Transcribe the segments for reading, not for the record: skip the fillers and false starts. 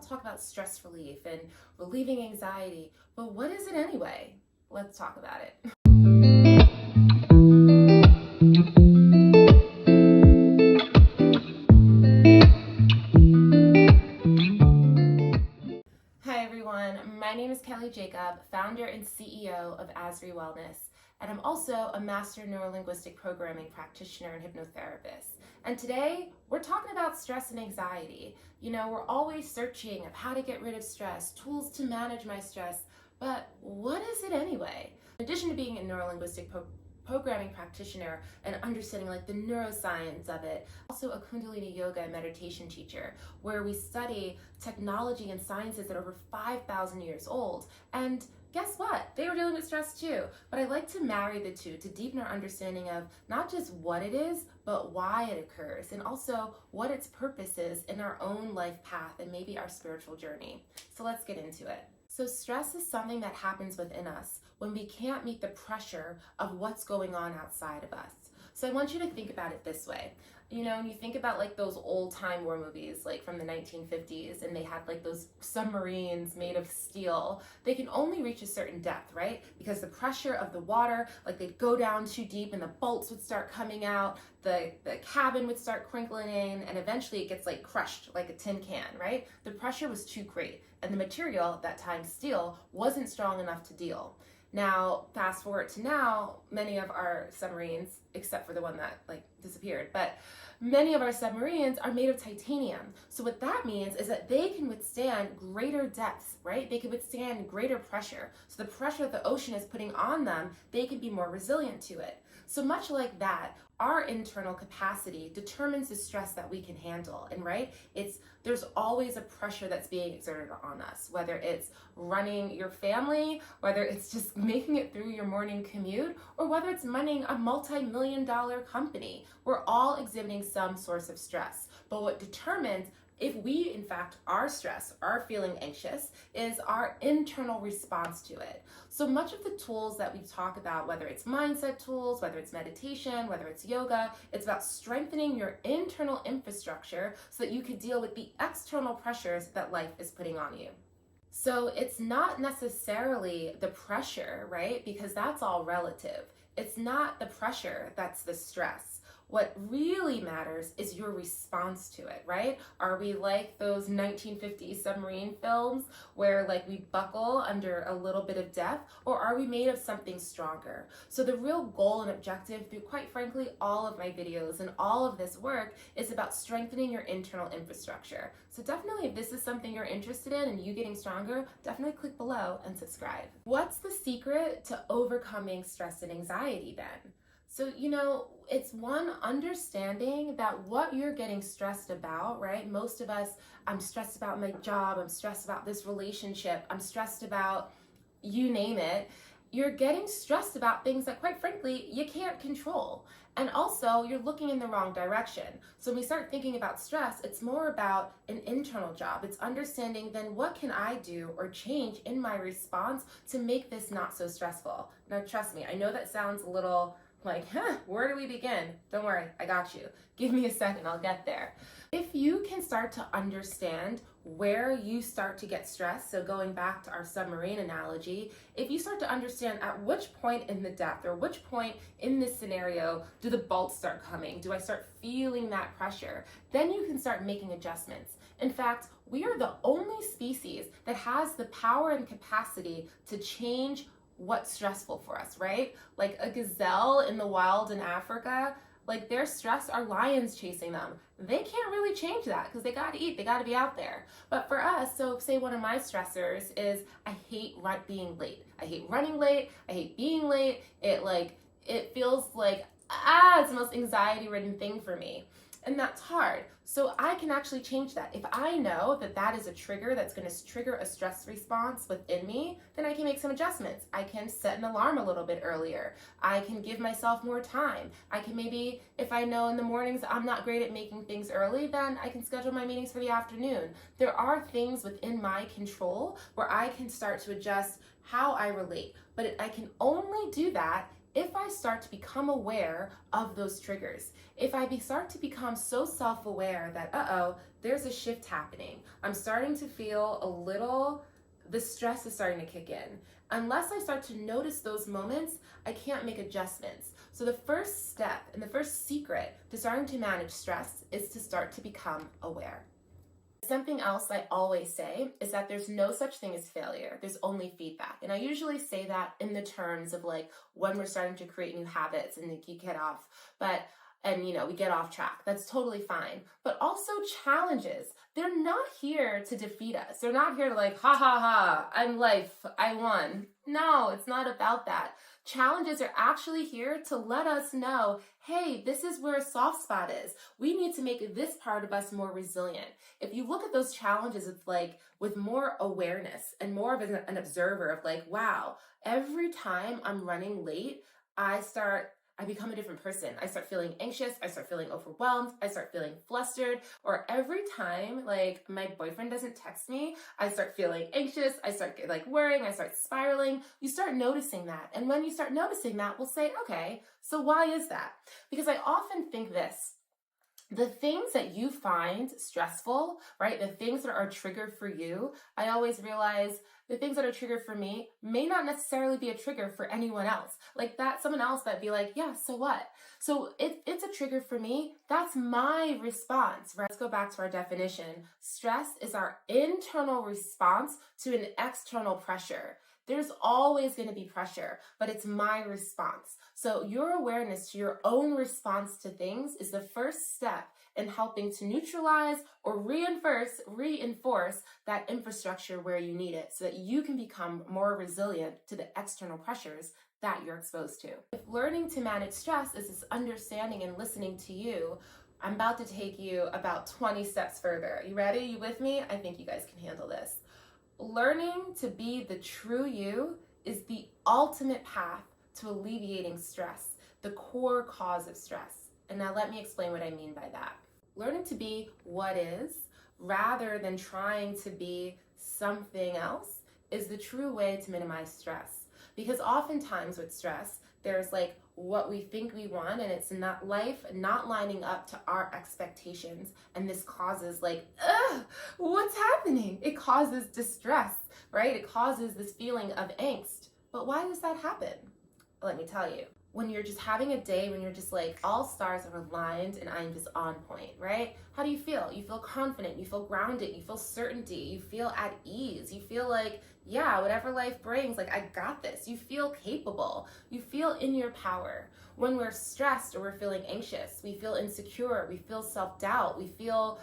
talk about stress relief and relieving anxiety, but what is it anyway? Let's talk about it. Hi everyone, my name is Kelle Jacob, founder and CEO of Asri Wellness, and I'm also a master neurolinguistic programming practitioner and hypnotherapist. And today we're talking about stress and anxiety. You know, we're always searching of how to get rid of stress, tools to manage my stress, but what is it anyway? In addition to being a neurolinguistic programming practitioner and understanding like the neuroscience of it, also a Kundalini yoga and meditation teacher, where we study technology and sciences that are over 5,000 years old. And guess what? They were dealing with stress too. But I like to marry the two to deepen our understanding of not just what it is, but why it occurs, and also what its purpose is in our own life path and maybe our spiritual journey. So let's get into it. So stress is something that happens within us when we can't meet the pressure of what's going on outside of us. So I want you to think about it this way. You know, when you think about like those old time war movies, like from the 1950s, and they had like those submarines made of steel, they can only reach a certain depth, right? Because the pressure of the water, like they'd go down too deep and the bolts would start coming out, the cabin would start crinkling in, and eventually it gets like crushed like a tin can, right? The pressure was too great, and the material at that time, steel, wasn't strong enough to deal. Now, fast forward to now, many of our submarines, except for the one that like disappeared, but many of our submarines are made of titanium. So what that means is that they can withstand greater depths, right? They can withstand greater pressure. So the pressure that the ocean is putting on them, they can be more resilient to it. So much like that, our internal capacity determines the stress that we can handle. And right, there's always a pressure that's being exerted on us, whether it's running your family, whether it's just making it through your morning commute, or whether it's running a multi-million-dollar company. We're all exhibiting some source of stress. But what determines if we, in fact, are stressed, are feeling anxious, is our internal response to it. So much of the tools that we talk about, whether it's mindset tools, whether it's meditation, whether it's yoga, it's about strengthening your internal infrastructure so that you can deal with the external pressures that life is putting on you. So it's not necessarily the pressure, right? Because that's all relative. It's not the pressure that's the stress. What really matters is your response to it, right? Are we like those 1950s submarine films where like we buckle under a little bit of death, or are we made of something stronger? So the real goal and objective through, quite frankly, all of my videos and all of this work is about strengthening your internal infrastructure. So definitely, if this is something you're interested in and you getting stronger, definitely click below and subscribe. What's the secret to overcoming stress and anxiety then? So, you know, it's one, understanding that what you're getting stressed about, right? Most of us, I'm stressed about my job, I'm stressed about this relationship, I'm stressed about you name it. You're getting stressed about things that, quite frankly, you can't control. And also, you're looking in the wrong direction. So when we start thinking about stress, it's more about an internal job. It's understanding then what can I do or change in my response to make this not so stressful. Now, trust me, I know that sounds a little like, where do we begin? Don't worry, I got you. Give me a second, I'll get there. If you can start to understand where you start to get stressed, so going back to our submarine analogy, if you start to understand at which point in the depth or which point in this scenario do the bolts start coming, do I start feeling that pressure, then you can start making adjustments. In fact, we are the only species that has the power and capacity to change what's stressful for us, right? Like a gazelle in the wild in Africa, like their stress are lions chasing them. They can't really change that because they gotta eat, they gotta be out there. But for us, so say one of my stressors is I hate being late. I hate running late, I hate being late. It feels like, it's the most anxiety-ridden thing for me. And that's hard. So I can actually change that. If I know that that is a trigger that's going to trigger a stress response within me, then I can make some adjustments. I can set an alarm a little bit earlier. I can give myself more time. I can maybe, if I know in the mornings I'm not great at making things early, then I can schedule my meetings for the afternoon. There are things within my control where I can start to adjust how I relate. But I can only do that if I start to become aware of those triggers. If I start to become so self-aware that, there's a shift happening. I'm starting to feel the stress is starting to kick in. Unless I start to notice those moments, I can't make adjustments. So the first step and the first secret to starting to manage stress is to start to become aware. Something else I always say is that there's no such thing as failure. There's only feedback. And I usually say that in the terms of like when we're starting to create new habits and you get off, we get off track. That's totally fine. But also challenges. They're not here to defeat us. They're not here to like, ha ha ha, I'm life, I won. No, it's not about that. Challenges are actually here to let us know, hey, this is where a soft spot is. We need to make this part of us more resilient. If you look at those challenges, it's like with more awareness and more of an observer of like, wow, every time I'm running late, I become a different person. I start feeling anxious. I start feeling overwhelmed. I start feeling flustered. Or every time like my boyfriend doesn't text me, I start feeling anxious. I start like worrying. I start spiraling. You start noticing that. And when you start noticing that, we'll say, okay, so why is that? Because I often think this. The things that you find stressful, right? The things that are a trigger for you, I always realize the things that are triggered for me may not necessarily be a trigger for anyone else. Like that, someone else that'd be like, yeah, so what? So it's a trigger for me. That's my response, right? Let's go back to our definition. Stress is our internal response to an external pressure. There's always going to be pressure, but it's my response. So your awareness to your own response to things is the first step in helping to neutralize or reinforce that infrastructure where you need it so that you can become more resilient to the external pressures that you're exposed to. If learning to manage stress is this understanding and listening to you, I'm about to take you about 20 steps further. You ready? You with me? I think you guys can handle this. Learning to be the true you is the ultimate path to alleviating stress, the core cause of stress. And now let me explain what I mean by that. Learning to be what is, rather than trying to be something else, is the true way to minimize stress. Because oftentimes with stress, there's like what we think we want and it's not life not lining up to our expectations. And this causes like, what's happening? It causes distress, right? It causes this feeling of angst. But why does that happen? Let me tell you. When you're just having a day when you're just like, all stars are aligned and I'm just on point, right? How do you feel? You feel confident, you feel grounded, you feel certainty, you feel at ease, you feel like, yeah, whatever life brings, like I got this. You feel capable, you feel in your power. When we're stressed or we're feeling anxious, we feel insecure, we feel self-doubt, we feel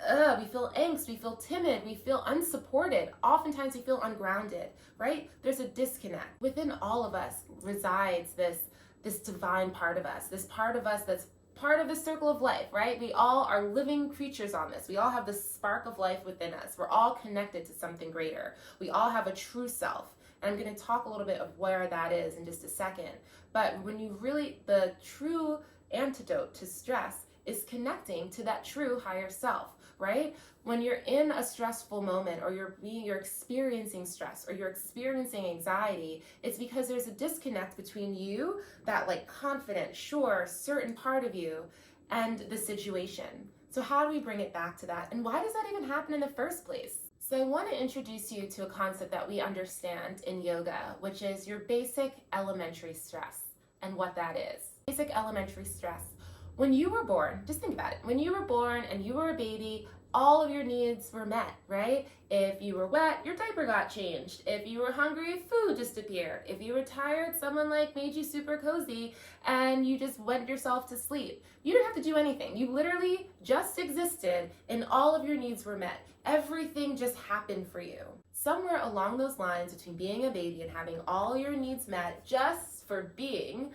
angst, we feel timid, we feel unsupported. Oftentimes we feel ungrounded, right? There's a disconnect. Within all of us resides this divine part of us, this part of us that's part of the circle of life, right? We all are living creatures on this. We all have this spark of life within us. We're all connected to something greater. We all have a true self. And I'm going to talk a little bit of where that is in just a second. But the true antidote to stress is connecting to that true higher self, right? When you're in a stressful moment or you're experiencing stress or you're experiencing anxiety, it's because there's a disconnect between you, that like confident, sure, certain part of you, and the situation. So how do we bring it back to that? And why does that even happen in the first place? So I want to introduce you to a concept that we understand in yoga, which is your basic elementary stress and what that is. Basic elementary stress. When you were born, just think about it. When you were born and you were a baby, all of your needs were met, right? If you were wet, your diaper got changed. If you were hungry, food just appeared. If you were tired, someone like made you super cozy and you just went yourself to sleep. You didn't have to do anything. You literally just existed and all of your needs were met. Everything just happened for you. Somewhere along those lines between being a baby and having all your needs met just for being,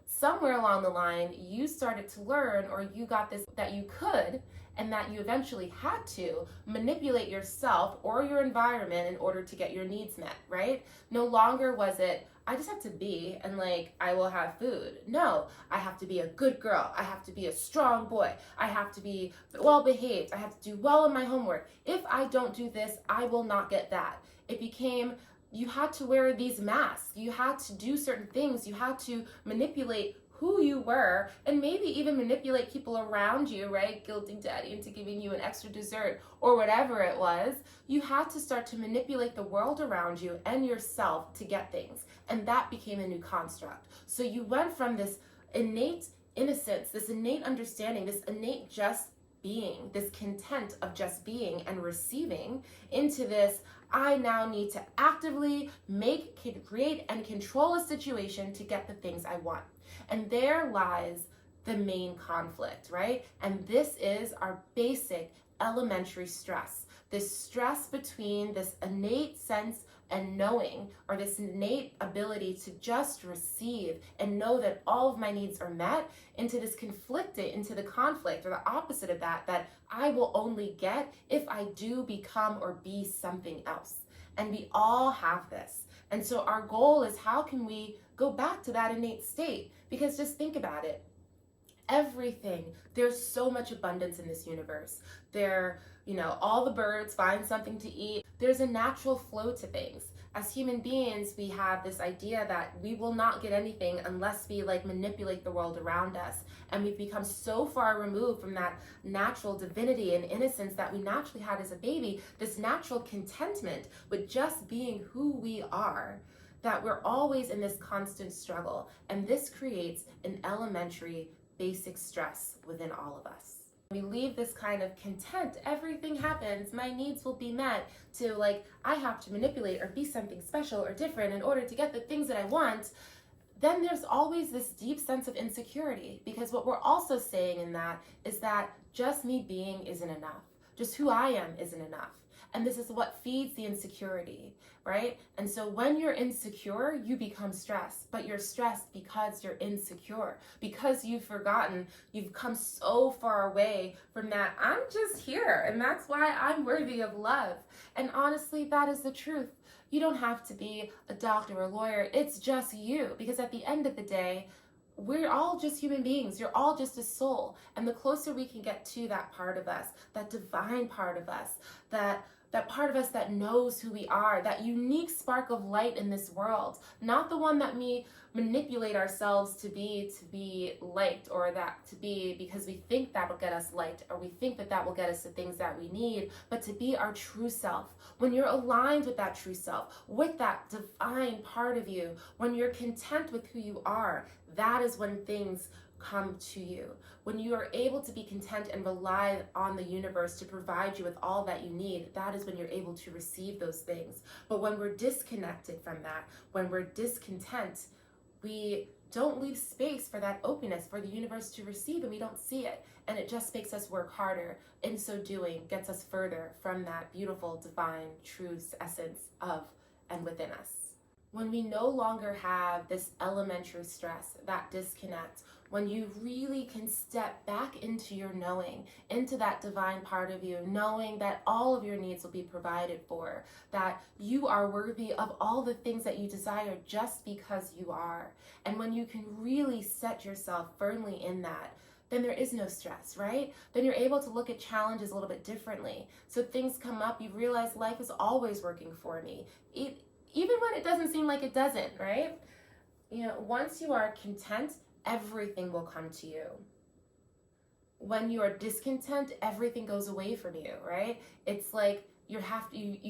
somewhere along the line, you started to learn, or you got this, that you could, and that you eventually had to manipulate yourself or your environment in order to get your needs met, right? No longer was it, I just have to be, and like, I will have food. No, I have to be a good girl. I have to be a strong boy. I have to be well behaved. I have to do well in my homework. If I don't do this, I will not get that. It became, you had to wear these masks. You had to do certain things. You had to manipulate who you were, and maybe even manipulate people around you, right? Guilting daddy into giving you an extra dessert or whatever it was. You had to start to manipulate the world around you and yourself to get things. And that became a new construct. So you went from this innate innocence, this innate understanding, this innate just being, this content of just being and receiving, into this, I now need to actively make, create, and control a situation to get the things I want. And there lies the main conflict, right? And this is our basic elementary stress. This stress between this innate sense and knowing, or this innate ability to just receive and know that all of my needs are met, into this into the conflict, or the opposite of that, that I will only get if I do become or be something else. And we all have this. And so our goal is, how can we go back to that innate state? Because just think about it. Everything, there's so much abundance in this universe. All the birds find something to eat. There's a natural flow to things. As human beings, we have this idea that we will not get anything unless we manipulate the world around us. And we've become so far removed from that natural divinity and innocence that we naturally had as a baby, this natural contentment with just being who we are, that we're always in this constant struggle. And this creates an elementary basic stress within all of us. We leave this kind of content, everything happens, my needs will be met, to I have to manipulate or be something special or different in order to get the things that I want. Then there's always this deep sense of insecurity, because what we're also saying in that is that just me being isn't enough. Just who I am isn't enough. And this is what feeds the insecurity, right? And so when you're insecure, you become stressed, but you're stressed because you're insecure, because you've come so far away from that, I'm just here, and that's why I'm worthy of love. And honestly, that is the truth. You don't have to be a doctor or a lawyer. It's just you, because at the end of the day, we're all just human beings. You're all just a soul. And the closer we can get to that part of us, that divine part of us, that part of us that knows who we are, that unique spark of light in this world, not the one that we manipulate ourselves to be liked, or that to be because we think that will get us liked, or we think that will get us the things that we need, but to be our true self. When you're aligned with that true self, with that divine part of you, when you're content with who you are, that is when things come to you. When you are able to be content and rely on the universe to provide you with all that you need, that is when you're able to receive those things. But when we're disconnected from that, when we're discontent, we don't leave space for that openness for the universe to receive, and we don't see it. And it just makes us work harder. In so doing, gets us further from that beautiful, divine, true essence of and within us. When we no longer have this elementary stress, that disconnect, when you really can step back into your knowing, into that divine part of you, knowing that all of your needs will be provided for, that you are worthy of all the things that you desire just because you are. And when you can really set yourself firmly in that, then there is no stress, right? Then you're able to look at challenges a little bit differently. So things come up, you realize life is always working for me. Even when it doesn't seem like it doesn't, right? Once you are content, everything will come to you. When you are discontent, everything goes away from you, right? It's like you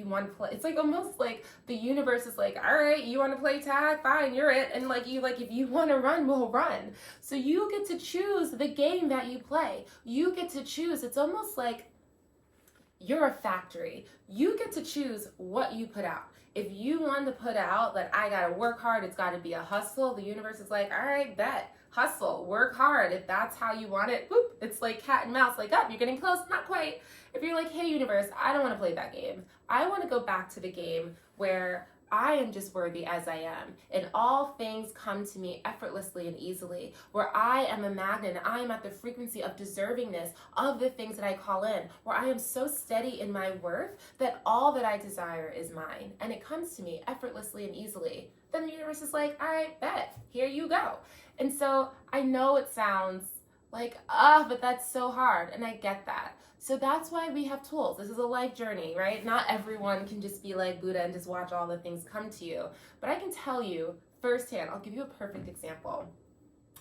want to play. It's almost like the universe is like, all right, you want to play tag? Fine, you're it. And if you want to run, we'll run. So you get to choose the game that you play. You get to choose. It's almost like you're a factory. You get to choose what you put out. If you want to put out that I gotta work hard, it's gotta be a hustle, the universe is like, all right, bet, hustle, work hard. If that's how you want it, whoop, it's like cat and mouse, you're getting close, not quite. If you're like, hey universe, I don't want to play that game. I want to go back to the game where I am just worthy as I am, and all things come to me effortlessly and easily, where I am a magnet and I am at the frequency of deservingness of the things that I call in, where I am so steady in my worth that all that I desire is mine, and it comes to me effortlessly and easily. Then the universe is like, all right, bet, here you go. And so I know it sounds like, but that's so hard, and I get that. So that's why we have tools. This is a life journey, right? Not everyone can just be like Buddha and just watch all the things come to you. But I can tell you firsthand, I'll give you a perfect example.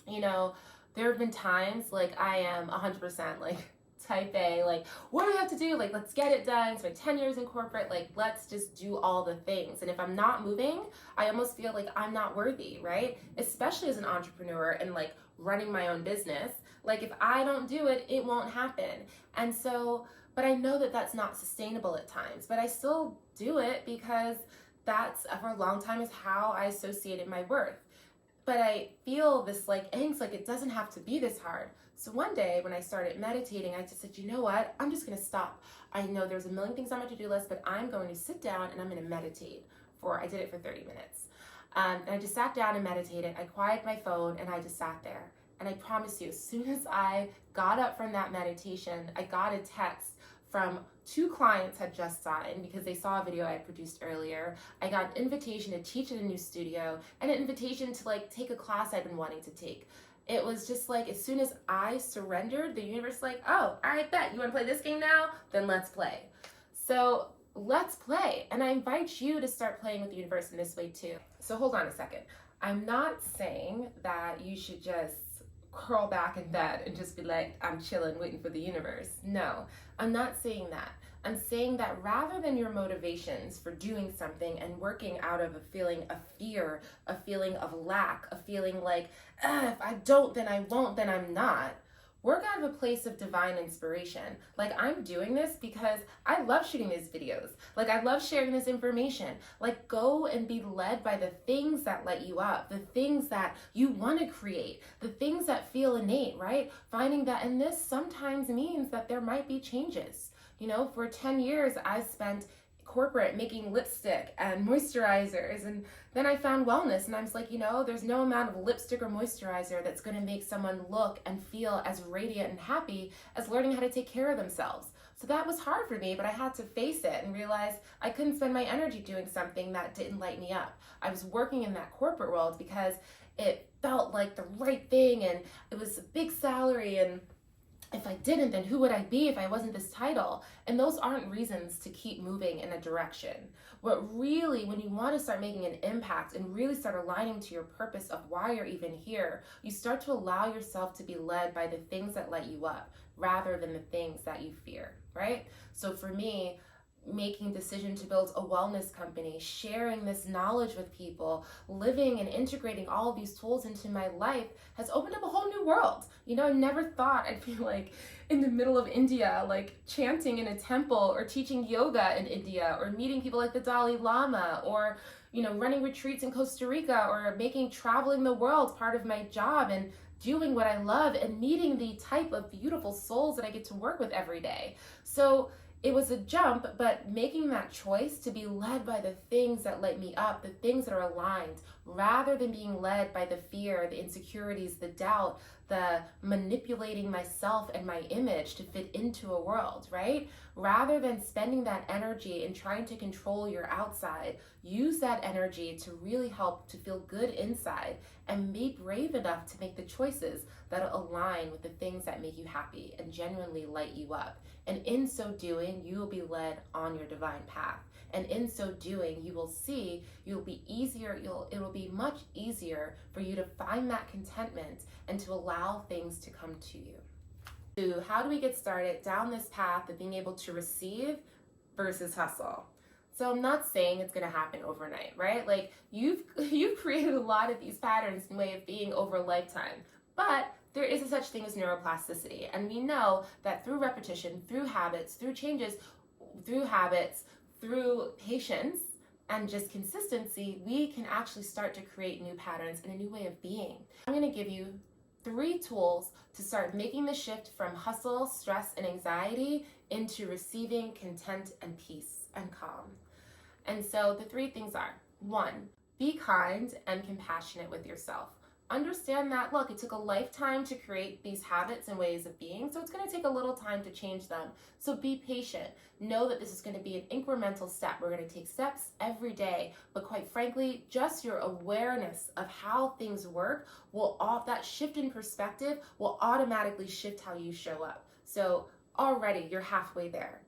You know, there have been times like I am 100% like type A, like, what do we have to do? Like, let's get it done. Spend 10 years in corporate, like, let's just do all the things. And if I'm not moving, I almost feel like I'm not worthy, right? Especially as an entrepreneur and like running my own business. Like, if I don't do it, it won't happen. And so, but I know that that's not sustainable at times, but I still do it because that's for a long time is how I associated my worth. But I feel this like angst, like it doesn't have to be this hard. So one day when I started meditating, I just said, you know what? I'm just gonna stop. I know there's a million things on my to-do list, but I'm going to sit down and I'm gonna meditate I did it for 30 minutes. And I just sat down and meditated. I quieted my phone and I just sat there. And I promise you, as soon as I got up from that meditation, I got a text from 2 clients had just signed because they saw a video I had produced earlier. I got an invitation to teach at a new studio and an invitation to like take a class I'd been wanting to take. It was just like, as soon as I surrendered, the universe like, oh, I bet you want to play this game now? Then let's play. So let's play. And I invite you to start playing with the universe in this way too. So hold on a second. I'm not saying that you should just curl back in bed and just be like, I'm chilling, waiting for the universe. No, I'm not saying that. I'm saying that rather than your motivations for doing something and working out of a feeling of fear, a feeling of lack, a feeling like, if I don't, then I won't, then I'm not. Work out of a place of divine inspiration. Like, I'm doing this because I love shooting these videos. Like, I love sharing this information. Like, go and be led by the things that light you up, the things that you want to create, the things that feel innate, right? Finding that, and this sometimes means that there might be changes. You know, for 10 years, I spent corporate making lipstick and moisturizers, and then I found wellness, and I was like, you know, there's no amount of lipstick or moisturizer that's going to make someone look and feel as radiant and happy as learning how to take care of themselves. So that was hard for me, but I had to face it and realize I couldn't spend my energy doing something that didn't light me up. I was working in that corporate world because it felt like the right thing, and it was a big salary, and if I didn't, then who would I be if I wasn't this title? And those aren't reasons to keep moving in a direction. What really, when you want to start making an impact and really start aligning to your purpose of why you're even here, you start to allow yourself to be led by the things that light you up rather than the things that you fear, right? So for me, making decision to build a wellness company, sharing this knowledge with people, living and integrating all of these tools into my life has opened up a whole new world. You know, I never thought I'd be like in the middle of India, like chanting in a temple or teaching yoga in India or meeting people like the Dalai Lama or, you know, running retreats in Costa Rica or making traveling the world part of my job and doing what I love and meeting the type of beautiful souls that I get to work with every day. So it was a jump, but making that choice to be led by the things that light me up, the things that are aligned, rather than being led by the fear, the insecurities, the doubt, the manipulating myself and my image to fit into a world, right? Rather than spending that energy and trying to control your outside, use that energy to really help to feel good inside and be brave enough to make the choices that align with the things that make you happy and genuinely light you up. And in so doing, you will be led on your divine path. And in so doing, you will see it will be much easier for you to find that contentment and to allow things to come to you. So how do we get started down this path of being able to receive versus hustle? So I'm not saying it's going to happen overnight, right? Like you've created a lot of these patterns and way of being over a lifetime, but there is a such thing as neuroplasticity. And we know that through repetition, through habits, through changes, through habits, through patience, and just consistency, we can actually start to create new patterns and a new way of being. I'm going to give you 3 tools to start making the shift from hustle, stress, and anxiety into receiving content and peace and calm. And so the 3 things are: 1, be kind and compassionate with yourself. Understand that, look, it took a lifetime to create these habits and ways of being, so it's going to take a little time to change them. So be patient. Know that this is going to be an incremental step. We're going to take steps every day, but quite frankly, just your awareness of how things work that shift in perspective will automatically shift how you show up. So already you're halfway there.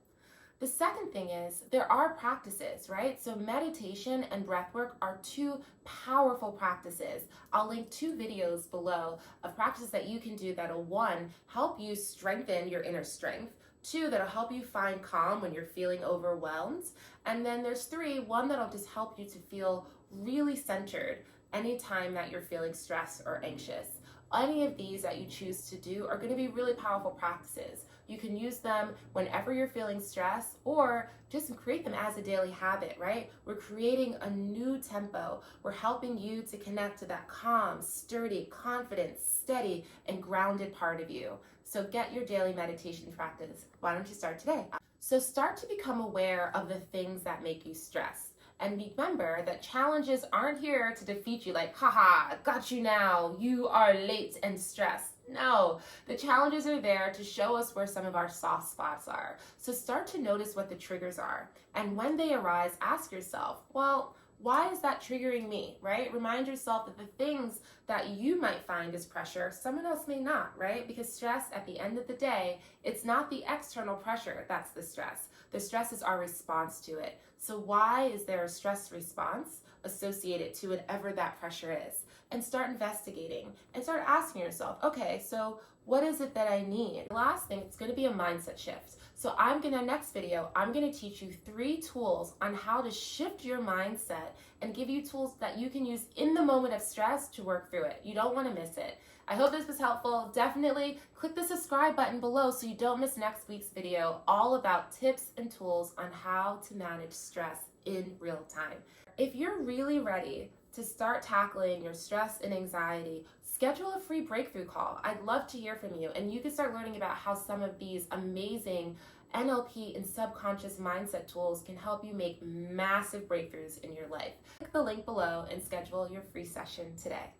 The second thing is there are practices, right? So meditation and breath work are two powerful practices. I'll link two videos below of practices that you can do that'll, one, help you strengthen your inner strength, two, that'll help you find calm when you're feeling overwhelmed, and then there's three, one that'll just help you to feel really centered anytime that you're feeling stressed or anxious. Any of these that you choose to do are going to be really powerful practices. You can use them whenever you're feeling stressed or just create them as a daily habit, right? We're creating a new tempo. We're helping you to connect to that calm, sturdy, confident, steady, and grounded part of you. So get your daily meditation practice. Why don't you start today? So start to become aware of the things that make you stressed. And remember that challenges aren't here to defeat you like, haha, got you now, you are late and stressed. No, the challenges are there to show us where some of our soft spots are. So start to notice what the triggers are. And when they arise, ask yourself, well, why is that triggering me, right? Remind yourself that the things that you might find as pressure, someone else may not, right? Because stress, at the end of the day, it's not the external pressure that's the stress. The stress is our response to it. So why is there a stress response associated to whatever that pressure is? And start investigating and start asking yourself, okay, so what is it that I need? The last thing, it's going to be a mindset shift. So next video, I'm going to teach you 3 tools on how to shift your mindset and give you tools that you can use in the moment of stress to work through it. You don't want to miss it. I hope this was helpful. Definitely click the subscribe button below so you don't miss next week's video, all about tips and tools on how to manage stress in real time. If you're really ready to start tackling your stress and anxiety, schedule a free breakthrough call. I'd love to hear from you, and you can start learning about how some of these amazing NLP and subconscious mindset tools can help you make massive breakthroughs in your life. Click the link below and schedule your free session today.